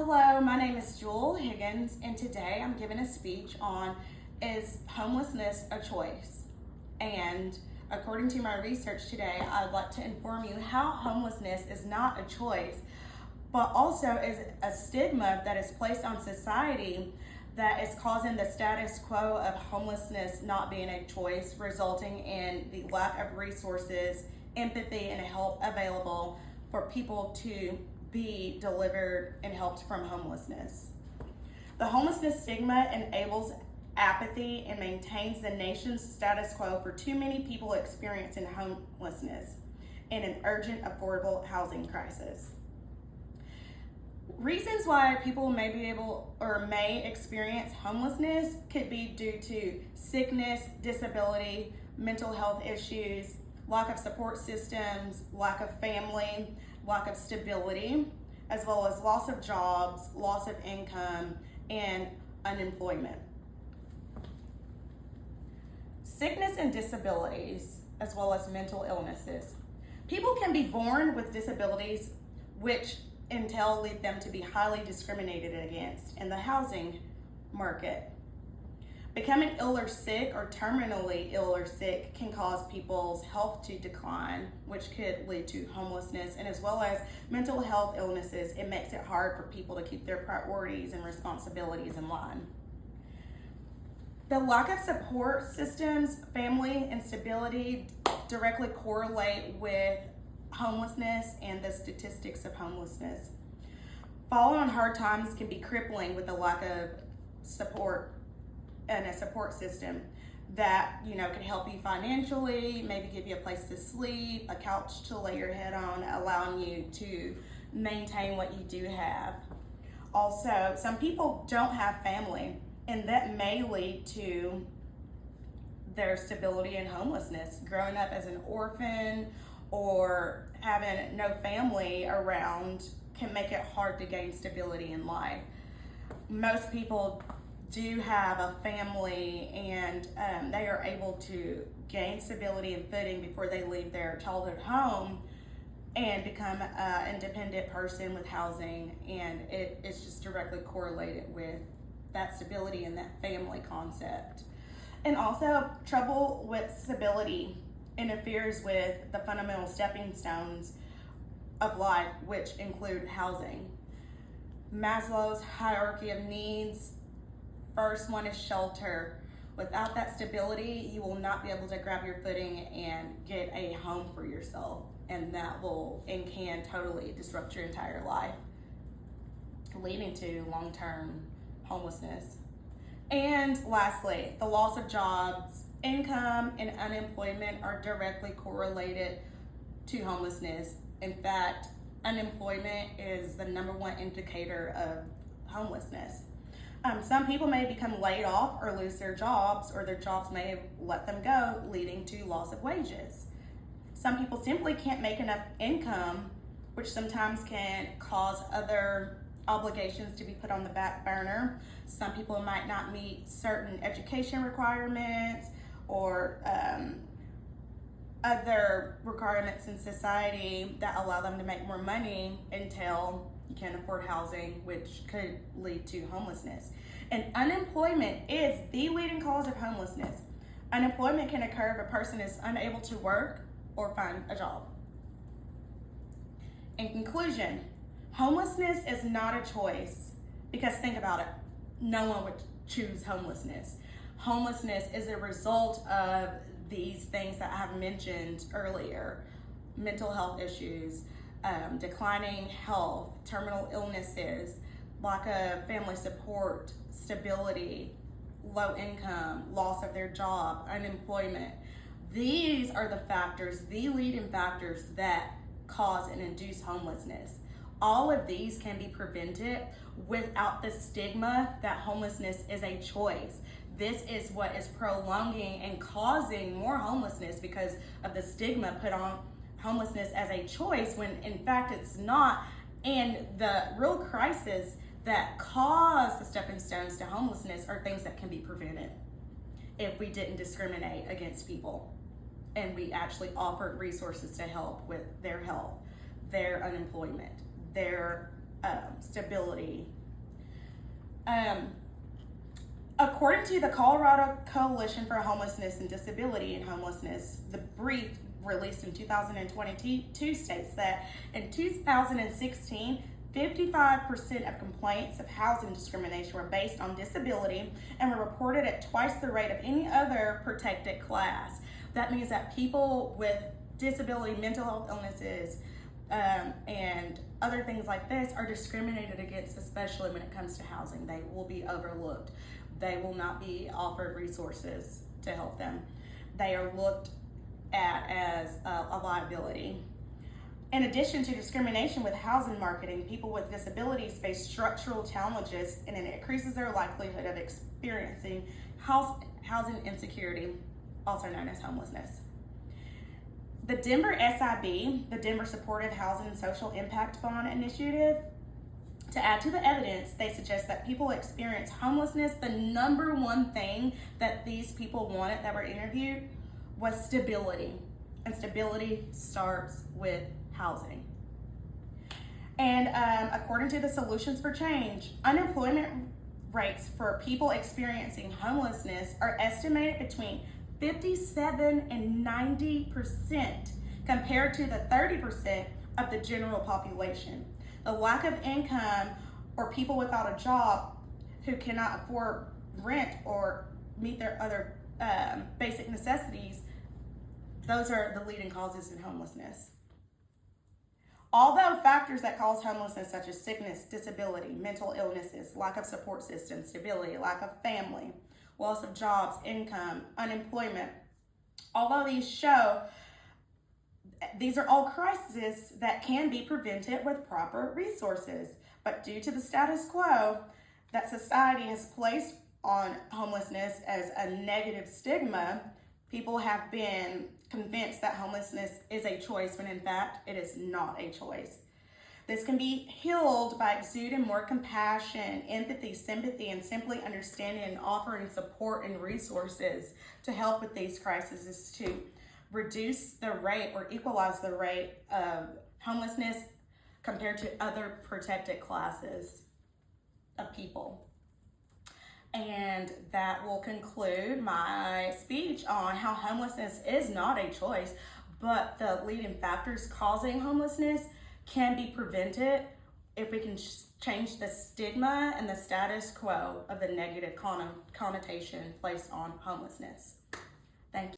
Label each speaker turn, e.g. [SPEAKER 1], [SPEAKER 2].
[SPEAKER 1] Hello, my name is Jewel Higgins, and today I'm giving a speech on is homelessness a choice? And according to my research today, I'd like to inform you how homelessness is not a choice, but also is a stigma that is placed on society that is causing the status quo of homelessness not being a choice, resulting in the lack of resources, empathy, and help available for people to be delivered and helped from homelessness. The homelessness stigma enables apathy and maintains the nation's status quo for too many people experiencing homelessness and an urgent affordable housing crisis. Reasons why people may be able or may experience homelessness could be due to sickness, disability, mental health issues, lack of support systems, lack of family, lack of stability, as well as loss of jobs, loss of income, and unemployment. Sickness and disabilities, as well as mental illnesses. People can be born with disabilities which lead them to be highly discriminated against in the housing market. Becoming ill or sick or terminally ill or sick can cause people's health to decline, which could lead to homelessness, and as well as mental health illnesses, it makes it hard for people to keep their priorities and responsibilities in line. The lack of support systems, family instability directly correlate with homelessness and the statistics of homelessness. Falling on hard times can be crippling with the lack of support and a support system that can help you financially, maybe give you a place to sleep, a couch to lay your head on, allowing you to maintain what you do have. Also, some people don't have family, and that may lead to their stability and homelessness. Growing up as an orphan or having no family around can make it hard to gain stability in life. Most people do have a family, and they are able to gain stability and footing before they leave their childhood home and become an independent person with housing, and it's just directly correlated with that stability and that family concept. And also, trouble with stability interferes with the fundamental stepping stones of life, which include housing. Maslow's hierarchy of needs. First one is shelter. Without that stability, you will not be able to grab your footing and get a home for yourself. And that will and can totally disrupt your entire life, leading to long-term homelessness. And lastly, the loss of jobs, income, and unemployment are directly correlated to homelessness. In fact, unemployment is the number one indicator of homelessness. Some people may become laid off or lose their jobs, or their jobs may let them go, leading to loss of wages. Some people simply can't make enough income, which sometimes can cause other obligations to be put on the back burner. Some people might not meet certain education requirements or other requirements in society that allow them to make more money until you can't afford housing, which could lead to homelessness. And unemployment is the leading cause of homelessness. Unemployment can occur if a person is unable to work or find a job. In conclusion, homelessness is not a choice, because think about it, no one would choose homelessness. Homelessness is a result of these things that I have mentioned earlier: mental health issues, declining health, terminal illnesses, lack of family support, stability, low income, loss of their job, unemployment. These are the factors, the leading factors that cause and induce homelessness. All of these can be prevented without the stigma that homelessness is a choice. This is what is prolonging and causing more homelessness, because of the stigma put on homelessness as a choice, when in fact it's not. And the real crisis that cause the stepping stones to homelessness are things that can be prevented if we didn't discriminate against people and we actually offered resources to help with their health, their unemployment, their stability. According to the Colorado Coalition for Homelessness and Disability in Homelessness, the brief released in 2022 states that in 2016, 55% of complaints of housing discrimination were based on disability and were reported at twice the rate of any other protected class. That means that people with disability, mental health illnesses, and other things like this are discriminated against, especially when it comes to housing. They will be overlooked. They will not be offered resources to help them. They are looked at as a liability. In addition to discrimination with housing marketing, people with disabilities face structural challenges, and it increases their likelihood of experiencing housing insecurity, also known as homelessness. The Denver SIB, the Denver Supportive Housing and Social Impact Bond Initiative, to add to the evidence, they suggest that people experience homelessness. The number one thing that these people wanted that were interviewed was stability, and stability starts with housing. And according to the Solutions for Change, unemployment rates for people experiencing homelessness are estimated between 57 and 90% compared to the 30% of the general population. The lack of income or people without a job who cannot afford rent or meet their other basic necessities, those are the leading causes in homelessness. Although factors that cause homelessness such as sickness, disability, mental illnesses, lack of support systems, stability, lack of family, loss of jobs, income, unemployment, although these are all crises that can be prevented with proper resources. But due to the status quo that society has placed on homelessness as a negative stigma, people have been convinced that homelessness is a choice when in fact it is not a choice. This can be healed by exuding more compassion, empathy, sympathy, and simply understanding and offering support and resources to help with these crises to reduce the rate or equalize the rate of homelessness compared to other protected classes of people. And that will conclude my speech on how homelessness is not a choice, but the leading factors causing homelessness can be prevented if we can change the stigma and the status quo of the negative connotation placed on homelessness. Thank you.